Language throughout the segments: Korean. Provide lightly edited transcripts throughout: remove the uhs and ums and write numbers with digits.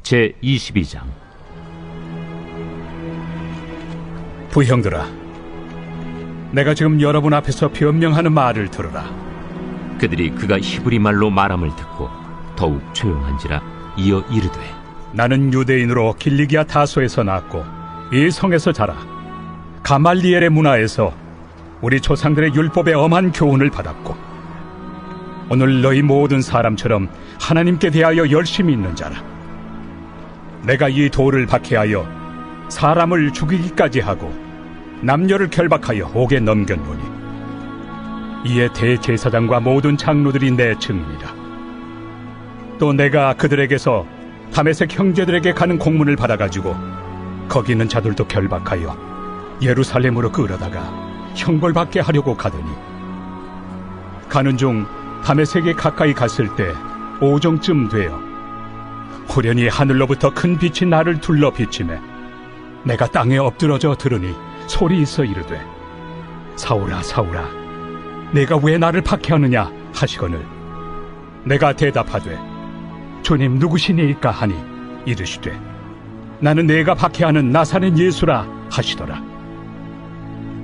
제22장. 부형들아, 내가 지금 여러분 앞에서 변명하는 말을 들으라. 그들이 그가 히브리 말로 말함을 듣고 더욱 조용한지라 이어 이르되, 나는 유대인으로 길리기아 타소에서 낳았고 이 성에서 자라 가말리엘의 문화에서 우리 조상들의 율법의 엄한 교훈을 받았고 오늘 너희 모든 사람처럼 하나님께 대하여 열심히 있는 자라. 내가 이 돌을 박해하여 사람을 죽이기까지 하고 남녀를 결박하여 옥에 넘겼노니 이에 대제사장과 모든 장로들이 내 증인이라. 또 내가 그들에게서 다메섹 형제들에게 가는 공문을 받아가지고 거기 있는 자들도 결박하여 예루살렘으로 끌어다가 형벌받게 하려고 가더니 가는 중 다메섹에 가까이 갔을 때 오정쯤 되어 호련히 하늘로부터 큰 빛이 나를 둘러 비치매 내가 땅에 엎드러져 들으니 소리 있어 이르되, 사울아 사울아 내가 왜 나를 박해하느냐 하시거늘 내가 대답하되, 주님 누구시니이까 하니 이르시되, 나는 내가 박해하는 나사렛 예수라 하시더라.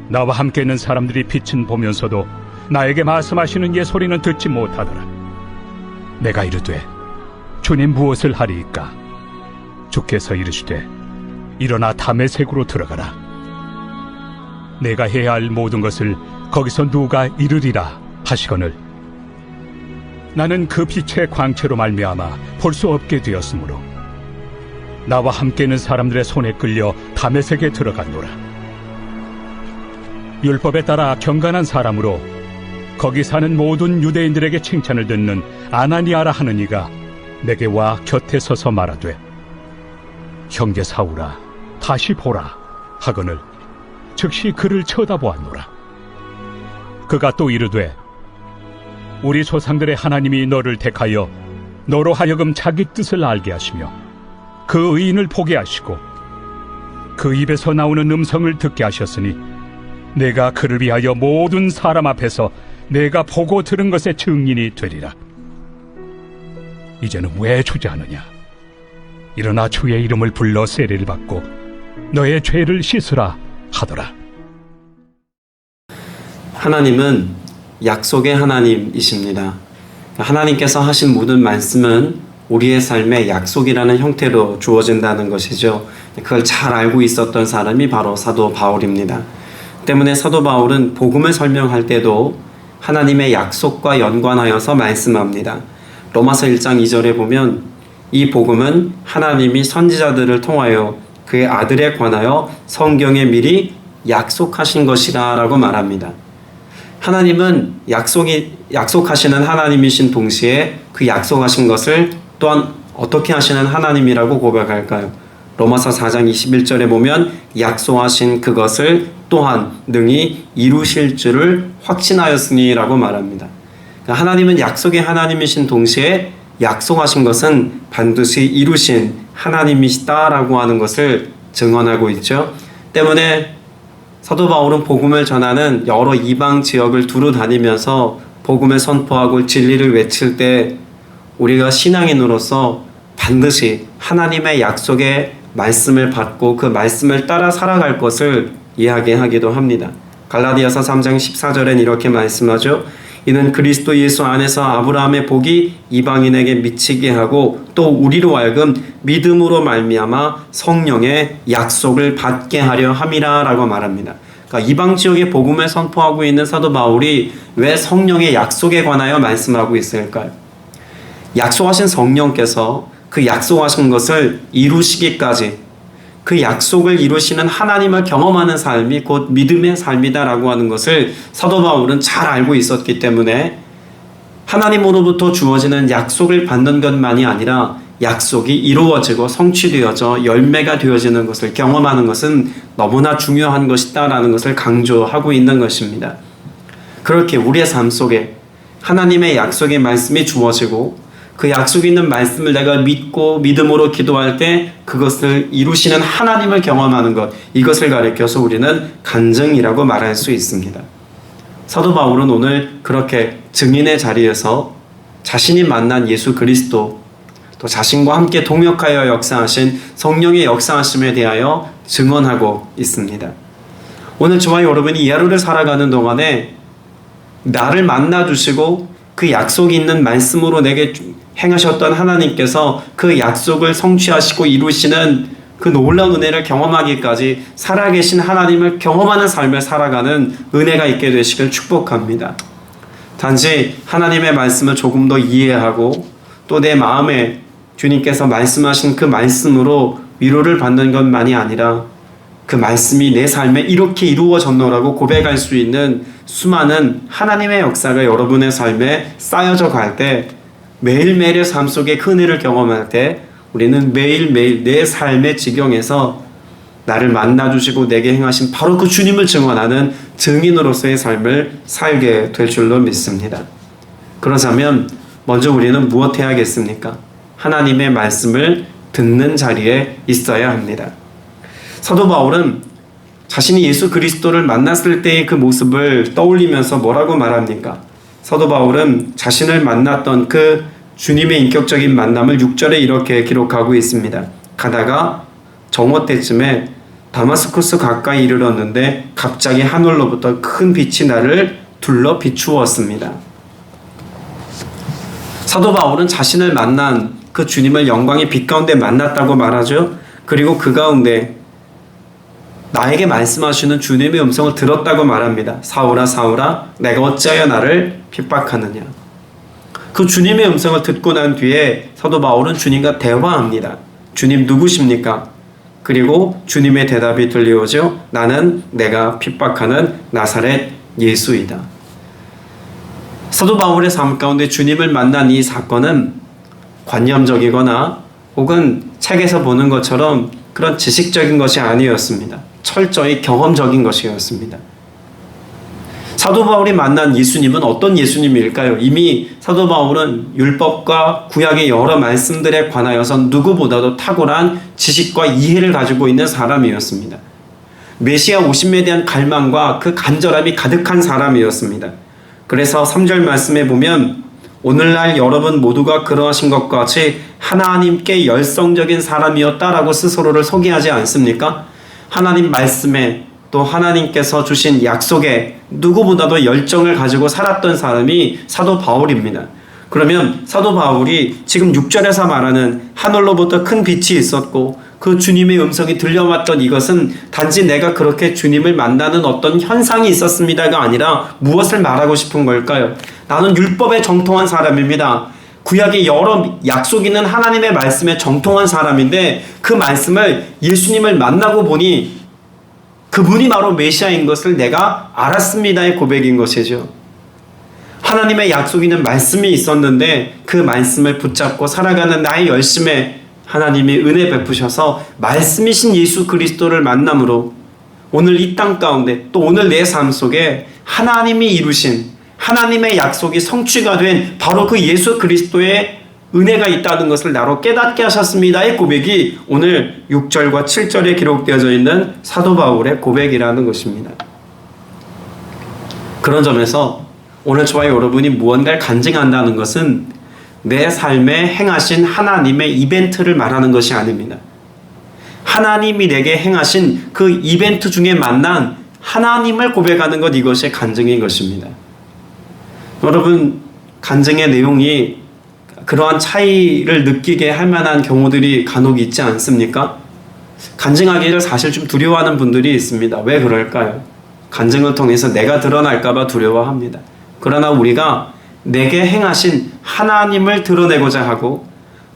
나와 함께 있는 사람들이 빛은 보면서도 나에게 말씀하시는 예 소리는 듣지 못하더라. 내가 이르되, 주님 무엇을 하리이까? 주께서 이르시되, 일어나 다메섹으로 들어가라. 내가 해야 할 모든 것을 거기서 누가 이르리라 하시거늘 나는 그 빛의 광채로 말미암아 볼 수 없게 되었으므로 나와 함께 있는 사람들의 손에 끌려 다메섹에 들어갔노라. 율법에 따라 경건한 사람으로 거기 사는 모든 유대인들에게 칭찬을 듣는 아나니아라 하는 이가 내게 와 곁에 서서 말하되, 형제 사울아 다시 보라 하거늘 즉시 그를 쳐다보았노라. 그가 또 이르되, 우리 조상들의 하나님이 너를 택하여 너로 하여금 자기 뜻을 알게 하시며 그 의인을 보게 하시고 그 입에서 나오는 음성을 듣게 하셨으니 내가 그를 위하여 모든 사람 앞에서 내가 보고 들은 것의 증인이 되리라. 이제는 왜 주저하느냐? 일어나 주의 이름을 불러 세례를 받고 너의 죄를 씻으라 하더라. 하나님은 약속의 하나님이십니다. 하나님께서 하신 모든 말씀은 우리의 삶에 약속이라는 형태로 주어진다는 것이죠. 그걸 잘 알고 있었던 사람이 바로 사도 바울입니다. 때문에 사도 바울은 복음을 설명할 때도 하나님의 약속과 연관하여서 말씀합니다. 로마서 1장 2절에 보면 이 복음은 하나님이 선지자들을 통하여 그의 아들에 관하여 성경에 미리 약속하신 것이다 라고 말합니다. 하나님은 약속하시는 하나님이신 동시에 그 약속하신 것을 또한 어떻게 하시는 하나님이라고 고백할까요? 로마서 4장 21절에 보면 약속하신 그것을 또한 능히 이루실 줄을 확신하였으니 라고 말합니다. 그러니까 하나님은 약속의 하나님이신 동시에 약속하신 것은 반드시 이루신 하나님이시다라고 하는 것을 증언하고 있죠. 때문에 사도 바울은 복음을 전하는 여러 이방 지역을 두루 다니면서 복음을 선포하고 진리를 외칠 때 우리가 신앙인으로서 반드시 하나님의 약속의 말씀을 받고 그 말씀을 따라 살아갈 것을 이야기하기도 합니다. 갈라디아서 3장 14절엔 이렇게 말씀하죠. 이는 그리스도 예수 안에서 아브라함의 복이 이방인에게 미치게 하고 또 우리로 하여금 믿음으로 말미암아 성령의 약속을 받게 하려 함이라 라고 말합니다. 그러니까 이방 지역에 복음을 선포하고 있는 사도 바울이 왜 성령의 약속에 관하여 말씀하고 있을까요? 약속하신 성령께서 그 약속하신 것을 이루시기까지 그 약속을 이루시는 하나님을 경험하는 삶이 곧 믿음의 삶이다라고 하는 것을 사도 바울은 잘 알고 있었기 때문에 하나님으로부터 주어지는 약속을 받는 것만이 아니라 약속이 이루어지고 성취되어져 열매가 되어지는 것을 경험하는 것은 너무나 중요한 것이다라는 것을 강조하고 있는 것입니다. 그렇게 우리의 삶 속에 하나님의 약속의 말씀이 주어지고 그 약속 있는 말씀을 내가 믿고 믿음으로 기도할 때 그것을 이루시는 하나님을 경험하는 것, 이것을 가리켜서 우리는 간증이라고 말할 수 있습니다. 사도 바울은 오늘 그렇게 증인의 자리에서 자신이 만난 예수 그리스도, 또 자신과 함께 동역하여 역사하신 성령의 역사하심에 대하여 증언하고 있습니다. 오늘 저와 여러분이 이 하루를 살아가는 동안에 나를 만나주시고 그 약속이 있는 말씀으로 내게 행하셨던 하나님께서 그 약속을 성취하시고 이루시는 그 놀라운 은혜를 경험하기까지 살아계신 하나님을 경험하는 삶을 살아가는 은혜가 있게 되시길 축복합니다. 단지 하나님의 말씀을 조금 더 이해하고 또 내 마음에 주님께서 말씀하신 그 말씀으로 위로를 받는 것만이 아니라 그 말씀이 내 삶에 이렇게 이루어졌노라고 고백할 수 있는 수많은 하나님의 역사가 여러분의 삶에 쌓여져 갈 때 매일매일의 삶 속에 그 은혜를 경험할 때 우리는 매일매일 내 삶의 지경에서 나를 만나주시고 내게 행하신 바로 그 주님을 증언하는 증인으로서의 삶을 살게 될 줄로 믿습니다. 그러자면 먼저 우리는 무엇 해야겠습니까? 하나님의 말씀을 듣는 자리에 있어야 합니다. 사도 바울은 자신이 예수 그리스도를 만났을 때의 그 모습을 떠올리면서 뭐라고 말합니까? 사도 바울은 자신을 만났던 그 주님의 인격적인 만남을 6절에 이렇게 기록하고 있습니다. 가다가 정오 때쯤에 다마스쿠스 가까이 이르렀는데 갑자기 하늘로부터 큰 빛이 나를 둘러 비추었습니다. 사도 바울은 자신을 만난 그 주님을 영광의 빛 가운데 만났다고 말하죠. 그리고 그 가운데 나에게 말씀하시는 주님의 음성을 들었다고 말합니다. 사울아 사울아 내가 어찌하여 나를 핍박하느냐. 그 주님의 음성을 듣고 난 뒤에 사도 바울은 주님과 대화합니다. 주님 누구십니까? 그리고 주님의 대답이 들려오죠. 나는 내가 핍박하는 나사렛 예수이다. 사도 바울의 삶 가운데 주님을 만난 이 사건은 관념적이거나 혹은 책에서 보는 것처럼 그런 지식적인 것이 아니었습니다. 철저히 경험적인 것이었습니다. 사도 바울이 만난 예수님은 어떤 예수님일까요? 이미 사도 바울은 율법과 구약의 여러 말씀들에 관하여서 누구보다도 탁월한 지식과 이해를 가지고 있는 사람이었습니다. 메시아 오심에 대한 갈망과 그 간절함이 가득한 사람이었습니다. 그래서 3절 말씀에 보면 오늘날 여러분 모두가 그러하신 것과 같이 하나님께 열성적인 사람이었다라고 스스로를 소개하지 않습니까? 하나님 말씀에 또 하나님께서 주신 약속에 누구보다도 열정을 가지고 살았던 사람이 사도 바울입니다. 그러면 사도 바울이 지금 6절에서 말하는 하늘로부터 큰 빛이 있었고 그 주님의 음성이 들려왔던 이것은 단지 내가 그렇게 주님을 만나는 어떤 현상이 있었습니다가 아니라 무엇을 말하고 싶은 걸까요? 나는 율법에 정통한 사람입니다. 구약의 여러 약속 있는 하나님의 말씀에 정통한 사람인데 그 말씀을 예수님을 만나고 보니 그분이 바로 메시아인 것을 내가 알았습니다의 고백인 것이죠. 하나님의 약속 있는 말씀이 있었는데 그 말씀을 붙잡고 살아가는 나의 열심에 하나님이 은혜 베푸셔서 말씀이신 예수 그리스도를 만남으로 오늘 이 땅 가운데 또 오늘 내 삶 속에 하나님이 이루신 하나님의 약속이 성취가 된 바로 그 예수 그리스도의 은혜가 있다는 것을 나로 깨닫게 하셨습니다의 고백이 오늘 6절과 7절에 기록되어져 있는 사도 바울의 고백이라는 것입니다. 그런 점에서 오늘 저와 여러분이 무언가를 간증한다는 것은 내 삶에 행하신 하나님의 이벤트를 말하는 것이 아닙니다. 하나님이 내게 행하신 그 이벤트 중에 만난 하나님을 고백하는 것, 이것이 간증인 것입니다. 여러분, 간증의 내용이 그러한 차이를 느끼게 할 만한 경우들이 간혹 있지 않습니까? 간증하기를 사실 좀 두려워하는 분들이 있습니다. 왜 그럴까요? 간증을 통해서 내가 드러날까봐 두려워합니다. 그러나 우리가 내게 행하신 하나님을 드러내고자 하고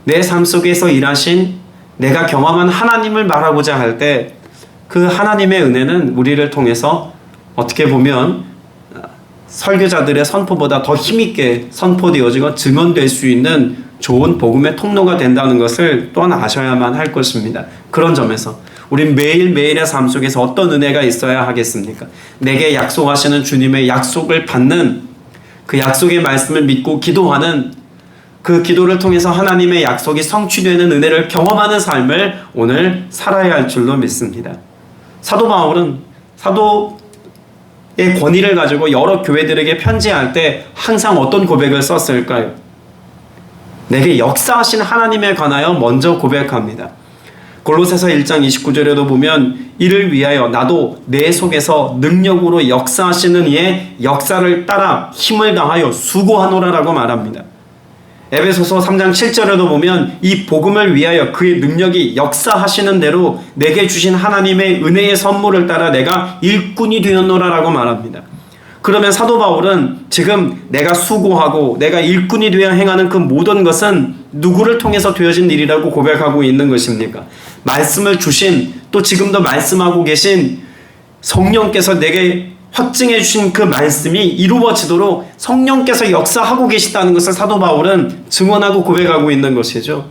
내 삶 속에서 일하신 내가 경험한 하나님을 말하고자 할 때 그 하나님의 은혜는 우리를 통해서 어떻게 보면 설교자들의 선포보다 더 힘있게 선포되어지고 증언될 수 있는 좋은 복음의 통로가 된다는 것을 또한 아셔야만 할 것입니다. 그런 점에서 우린 매일매일의 삶 속에서 어떤 은혜가 있어야 하겠습니까? 내게 약속하시는 주님의 약속을 받는 그 약속의 말씀을 믿고 기도하는 그 기도를 통해서 하나님의 약속이 성취되는 은혜를 경험하는 삶을 오늘 살아야 할 줄로 믿습니다. 사도 바울은 사도의 권위를 가지고 여러 교회들에게 편지할 때 항상 어떤 고백을 썼을까요? 내게 역사하신 하나님에 관하여 먼저 고백합니다. 골로새서 1장 29절에도 보면 이를 위하여 나도 내 속에서 능력으로 역사하시는 이의 역사를 따라 힘을 다하여 수고하노라라고 말합니다. 에베소서 3장 7절에도 보면 이 복음을 위하여 그의 능력이 역사하시는 대로 내게 주신 하나님의 은혜의 선물을 따라 내가 일꾼이 되었노라라고 말합니다. 그러면 사도 바울은 지금 내가 수고하고 내가 일꾼이 되어 행하는 그 모든 것은 누구를 통해서 되어진 일이라고 고백하고 있는 것입니까? 말씀을 주신, 또 지금도 말씀하고 계신 성령께서 내게 확증해 주신 그 말씀이 이루어지도록 성령께서 역사하고 계시다는 것을 사도 바울은 증언하고 고백하고 있는 것이죠.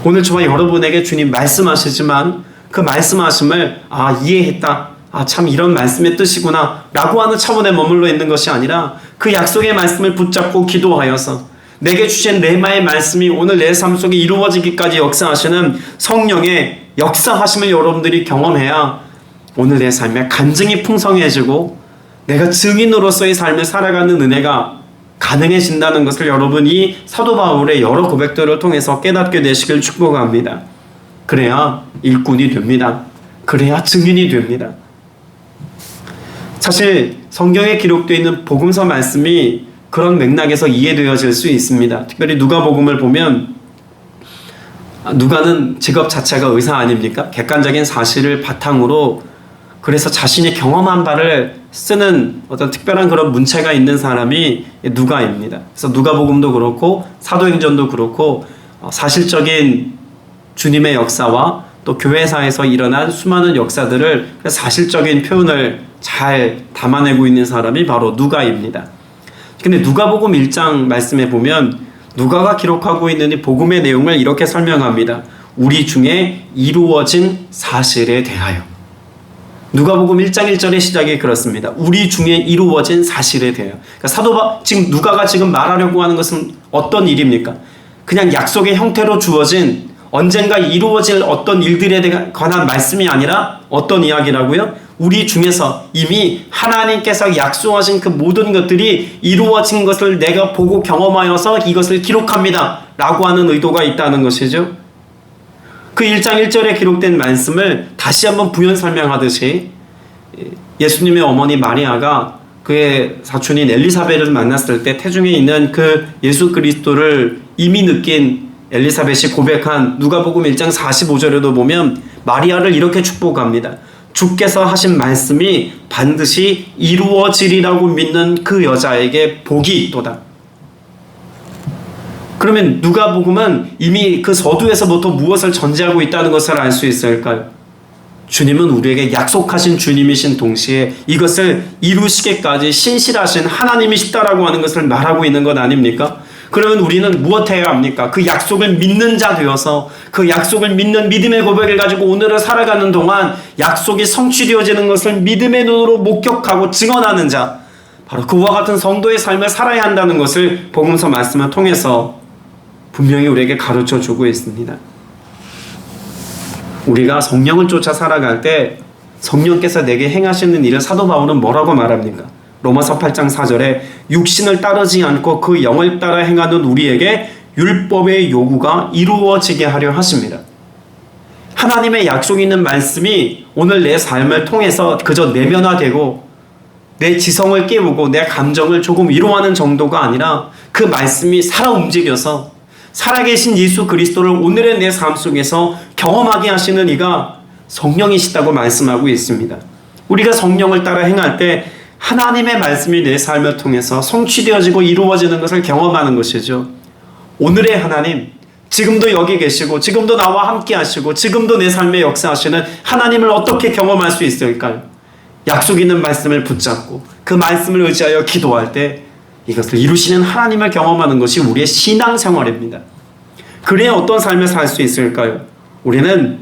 오늘 저와 여러분에게 주님 말씀하시지만 그 말씀하심을 이해했다, 참 이런 말씀의 뜻이구나 라고 하는 차원에 머물러 있는 것이 아니라 그 약속의 말씀을 붙잡고 기도하여서 내게 주신 레마의 말씀이 오늘 내 삶 속에 이루어지기까지 역사하시는 성령의 역사하심을 여러분들이 경험해야 오늘 내 삶에 간증이 풍성해지고 내가 증인으로서의 삶을 살아가는 은혜가 가능해진다는 것을 여러분이 사도 바울의 여러 고백들을 통해서 깨닫게 되시길 축복합니다. 그래야 일꾼이 됩니다. 그래야 증인이 됩니다. 사실 성경에 기록되어 있는 복음서 말씀이 그런 맥락에서 이해되어질 수 있습니다. 특별히 누가복음을 보면 누가는 직업 자체가 의사 아닙니까? 객관적인 사실을 바탕으로 그래서 자신이 경험한 바를 쓰는 어떤 특별한 그런 문체가 있는 사람이 누가입니다. 그래서 누가복음도 그렇고 사도행전도 그렇고 사실적인 주님의 역사와 또 교회사에서 일어난 수많은 역사들을 사실적인 표현을 잘 담아내고 있는 사람이 바로 누가입니다. 근데 누가복음 1장 말씀에 보면 누가가 기록하고 있는 이 복음의 내용을 이렇게 설명합니다. 우리 중에 이루어진 사실에 대하여. 누가복음 1장 1절의 시작이 그렇습니다. 우리 중에 이루어진 사실에 대하여. 그러니까 지금 누가가 지금 말하려고 하는 것은 어떤 일입니까? 그냥 약속의 형태로 주어진 언젠가 이루어질 어떤 일들에 관한 말씀이 아니라 어떤 이야기라고요? 우리 중에서 이미 하나님께서 약속하신 그 모든 것들이 이루어진 것을 내가 보고 경험하여서 이것을 기록합니다 라고 하는 의도가 있다는 것이죠. 그 1장 1절에 기록된 말씀을 다시 한번 부연 설명하듯이 예수님의 어머니 마리아가 그의 사촌인 엘리사벳을 만났을 때 태중에 있는 그 예수 그리스도를 이미 느낀 엘리사벳이 고백한 누가복음 1장 45절에도 보면 마리아를 이렇게 축복합니다. 주께서 하신 말씀이 반드시 이루어지리라고 믿는 그 여자에게 복이 있도다. 그러면 누가복음은 이미 그 서두에서부터 무엇을 전제하고 있다는 것을 알 수 있을까요? 주님은 우리에게 약속하신 주님이신 동시에 이것을 이루시기까지 신실하신 하나님이시다라고 하는 것을 말하고 있는 것 아닙니까? 그러면 우리는 무엇해야 합니까? 그 약속을 믿는 자 되어서 그 약속을 믿는 믿음의 고백을 가지고 오늘을 살아가는 동안 약속이 성취되어지는 것을 믿음의 눈으로 목격하고 증언하는 자, 바로 그와 같은 성도의 삶을 살아야 한다는 것을 복음서 말씀을 통해서 분명히 우리에게 가르쳐주고 있습니다. 우리가 성령을 쫓아 살아갈 때 성령께서 내게 행하시는 일을 사도 바울은 뭐라고 말합니까? 로마서 8장 4절에 육신을 따르지 않고 그 영을 따라 행하는 우리에게 율법의 요구가 이루어지게 하려 하십니다. 하나님의 약속이 있는 말씀이 오늘 내 삶을 통해서 그저 내면화되고 내 지성을 깨우고 내 감정을 조금 위로하는 정도가 아니라 그 말씀이 살아 움직여서 살아계신 예수 그리스도를 오늘의 내 삶 속에서 경험하게 하시는 이가 성령이시다고 말씀하고 있습니다. 우리가 성령을 따라 행할 때 하나님의 말씀이 내 삶을 통해서 성취되어지고 이루어지는 것을 경험하는 것이죠. 오늘의 하나님, 지금도 여기 계시고 지금도 나와 함께 하시고 지금도 내 삶에 역사하시는 하나님을 어떻게 경험할 수 있을까요? 약속 있는 말씀을 붙잡고 그 말씀을 의지하여 기도할 때 이것을 이루시는 하나님을 경험하는 것이 우리의 신앙생활입니다. 그래야 어떤 삶을 살 수 있을까요? 우리는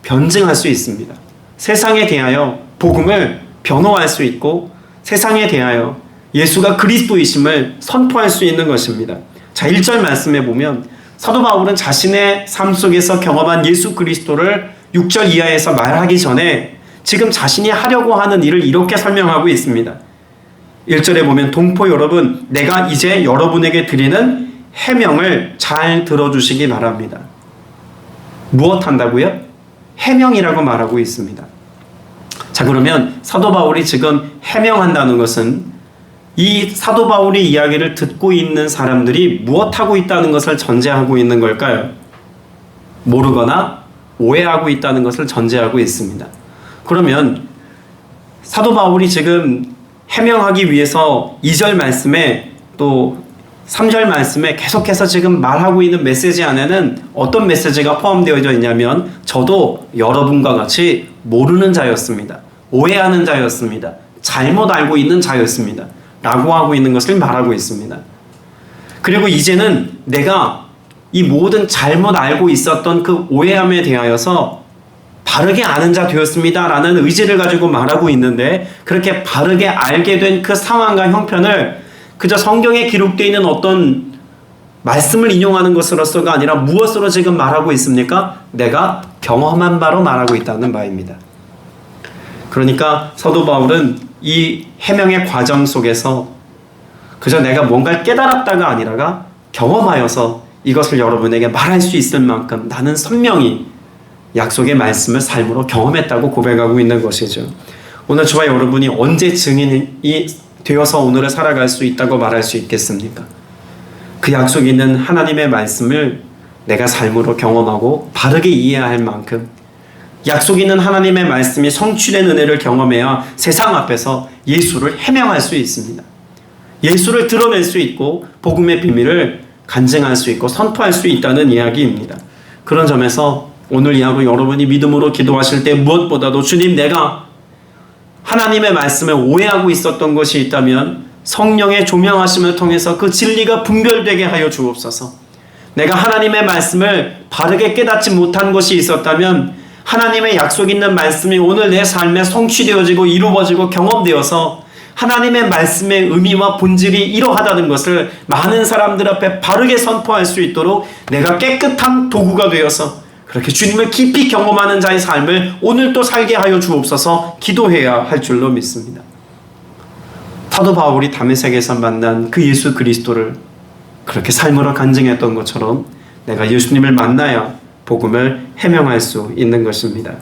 변증할 수 있습니다. 세상에 대하여 복음을 변호할 수 있고 세상에 대하여 예수가 그리스도이심을 선포할 수 있는 것입니다. 자, 1절 말씀에 보면 사도 바울은 자신의 삶 속에서 경험한 예수 그리스도를 6절 이하에서 말하기 전에 지금 자신이 하려고 하는 일을 이렇게 설명하고 있습니다. 1절에 보면 동포 여러분, 내가 이제 여러분에게 드리는 해명을 잘 들어주시기 바랍니다. 무엇 한다고요? 해명이라고 말하고 있습니다. 자, 그러면 사도 바울이 지금 해명한다는 것은 이 사도 바울의 이야기를 듣고 있는 사람들이 무엇하고 있다는 것을 전제하고 있는 걸까요? 모르거나 오해하고 있다는 것을 전제하고 있습니다. 그러면 사도 바울이 지금 해명하기 위해서 2절 말씀에 또 3절 말씀에 계속해서 지금 말하고 있는 메시지 안에는 어떤 메시지가 포함되어져 있냐면 저도 여러분과 같이 모르는 자였습니다. 오해하는 자였습니다. 잘못 알고 있는 자였습니다. 라고 하고 있는 것을 말하고 있습니다. 그리고 이제는 내가 이 모든 잘못 알고 있었던 그 오해함에 대하여서 바르게 아는 자 되었습니다 라는 의지를 가지고 말하고 있는데 그렇게 바르게 알게 된 그 상황과 형편을 그저 성경에 기록되어 있는 어떤 말씀을 인용하는 것으로서가 아니라 무엇으로 지금 말하고 있습니까? 내가 경험한 바로 말하고 있다는 바입니다. 그러니까 사도 바울은 이 해명의 과정 속에서 그저 내가 뭔가를 깨달았다가 아니라가 경험하여서 이것을 여러분에게 말할 수 있을 만큼 나는 선명히 약속의 말씀을 삶으로 경험했다고 고백하고 있는 것이죠. 오늘 저와 여러분이 언제 증인이 되어서 오늘을 살아갈 수 있다고 말할 수 있겠습니까? 그 약속이 있는 하나님의 말씀을 내가 삶으로 경험하고 바르게 이해할 만큼 약속 있는 하나님의 말씀이 성취된 은혜를 경험해야 세상 앞에서 예수를 해명할 수 있습니다. 예수를 드러낼 수 있고 복음의 비밀을 간증할 수 있고 선포할 수 있다는 이야기입니다. 그런 점에서 오늘 이 하루 여러분이 믿음으로 기도하실 때 무엇보다도 주님, 내가 하나님의 말씀에 오해하고 있었던 것이 있다면 성령의 조명하심을 통해서 그 진리가 분별되게 하여 주옵소서. 내가 하나님의 말씀을 바르게 깨닫지 못한 것이 있었다면 하나님의 약속 있는 말씀이 오늘 내 삶에 성취되어지고 이루어지고 경험되어서 하나님의 말씀의 의미와 본질이 이러하다는 것을 많은 사람들 앞에 바르게 선포할 수 있도록 내가 깨끗한 도구가 되어서 그렇게 주님을 깊이 경험하는 자의 삶을 오늘 또 살게 하여 주옵소서 기도해야 할 줄로 믿습니다. 사도 바울이 다메섹에서 만난 그 예수 그리스도를 그렇게 삶으로 간증했던 것처럼 내가 예수님을 만나야 복음을 해명할 수 있는 것입니다.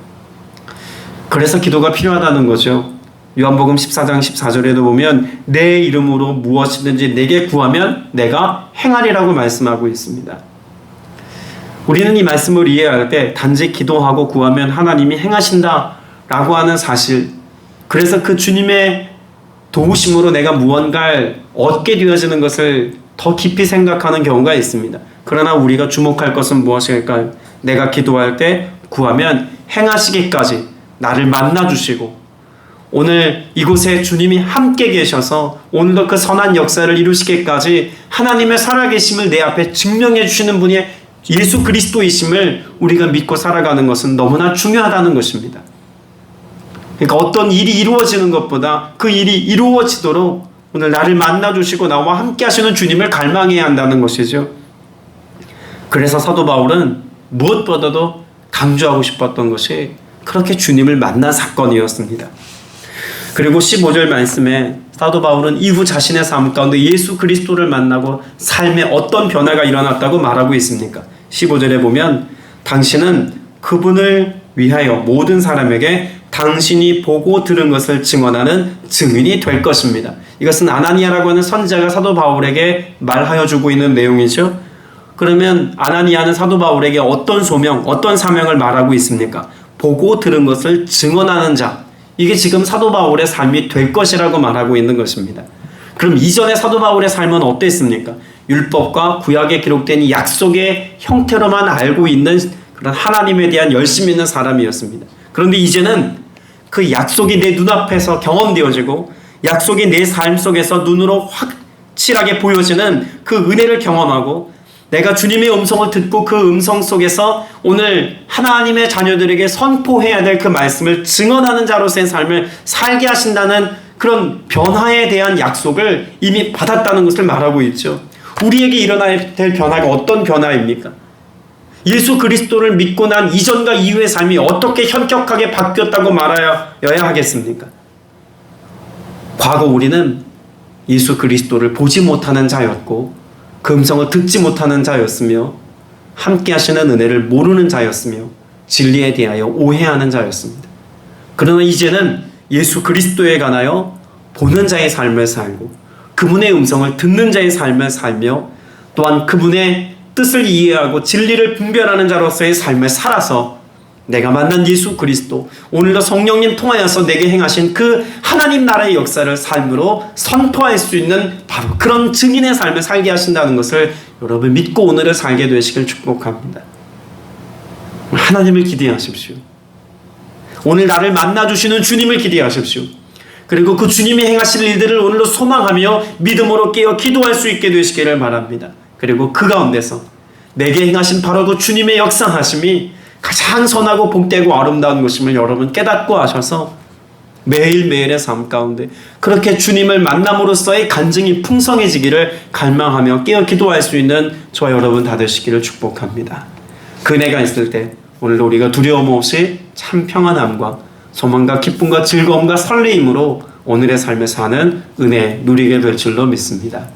그래서 기도가 필요하다는 거죠. 요한복음 14장 14절에도 보면 내 이름으로 무엇이든지 내게 구하면 내가 행하리라고 말씀하고 있습니다. 우리는 이 말씀을 이해할 때 단지 기도하고 구하면 하나님이 행하신다라고 하는 사실, 그래서 그 주님의 도우심으로 내가 무언가를 얻게 되어지는 것을 더 깊이 생각하는 경우가 있습니다. 그러나 우리가 주목할 것은 무엇일까요? 내가 기도할 때 구하면 행하시기까지 나를 만나주시고 오늘 이곳에 주님이 함께 계셔서 오늘도 그 선한 역사를 이루시기까지 하나님의 살아계심을 내 앞에 증명해 주시는 분이 예수 그리스도이심을 우리가 믿고 살아가는 것은 너무나 중요하다는 것입니다. 그러니까 어떤 일이 이루어지는 것보다 그 일이 이루어지도록 오늘 나를 만나주시고 나와 함께 하시는 주님을 갈망해야 한다는 것이죠. 그래서 사도 바울은 무엇보다도 강조하고 싶었던 것이 그렇게 주님을 만난 사건이었습니다. 그리고 15절 말씀에 사도 바울은 이후 자신의 삶 가운데 예수 그리스도를 만나고 삶에 어떤 변화가 일어났다고 말하고 있습니까? 15절에 보면 당신은 그분을 위하여 모든 사람에게 당신이 보고 들은 것을 증언하는 증인이 될 것입니다. 이것은 아나니아라고 하는 선지자가 사도 바울에게 말하여 주고 있는 내용이죠. 그러면 아나니아는 사도 바울에게 어떤 소명, 어떤 사명을 말하고 있습니까? 보고 들은 것을 증언하는 자. 이게 지금 사도 바울의 삶이 될 것이라고 말하고 있는 것입니다. 그럼 이전에 사도 바울의 삶은 어땠습니까? 율법과 구약에 기록된 이 약속의 형태로만 알고 있는 그런 하나님에 대한 열심 있는 사람이었습니다. 그런데 이제는 그 약속이 내 눈앞에서 경험되어지고 약속이 내 삶 속에서 눈으로 확실하게 보여지는 그 은혜를 경험하고 내가 주님의 음성을 듣고 그 음성 속에서 오늘 하나님의 자녀들에게 선포해야 될 그 말씀을 증언하는 자로서의 삶을 살게 하신다는 그런 변화에 대한 약속을 이미 받았다는 것을 말하고 있죠. 우리에게 일어나야 될 변화가 어떤 변화입니까? 예수 그리스도를 믿고 난 이전과 이후의 삶이 어떻게 현격하게 바뀌었다고 말하여야 하겠습니까? 과거 우리는 예수 그리스도를 보지 못하는 자였고 그 음성을 듣지 못하는 자였으며 함께 하시는 은혜를 모르는 자였으며 진리에 대하여 오해하는 자였습니다. 그러나 이제는 예수 그리스도에 관하여 보는 자의 삶을 살고 그분의 음성을 듣는 자의 삶을 살며 또한 그분의 뜻을 이해하고 진리를 분별하는 자로서의 삶을 살아서 내가 만난 예수 그리스도, 오늘도 성령님 통하여서 내게 행하신 그 하나님 나라의 역사를 삶으로 선포할 수 있는 바로 그런 증인의 삶을 살게 하신다는 것을 여러분 믿고 오늘을 살게 되시길 축복합니다. 하나님을 기대하십시오. 오늘 나를 만나주시는 주님을 기대하십시오. 그리고 그 주님이 행하실 일들을 오늘도 소망하며 믿음으로 깨어 기도할 수 있게 되시기를 바랍니다. 그리고 그 가운데서 내게 행하신 바로 그 주님의 역사하심이 가장 선하고 복되고 아름다운 것임을 여러분 깨닫고 하셔서 매일매일의 삶 가운데 그렇게 주님을 만남으로써의 간증이 풍성해지기를 갈망하며 깨어 기도할 수 있는 저와 여러분 다 되시기를 축복합니다. 그 은혜가 있을 때 오늘도 우리가 두려움 없이 참 평안함과 소망과 기쁨과 즐거움과 설레임으로 오늘의 삶을 사는 은혜 누리게 될 줄로 믿습니다.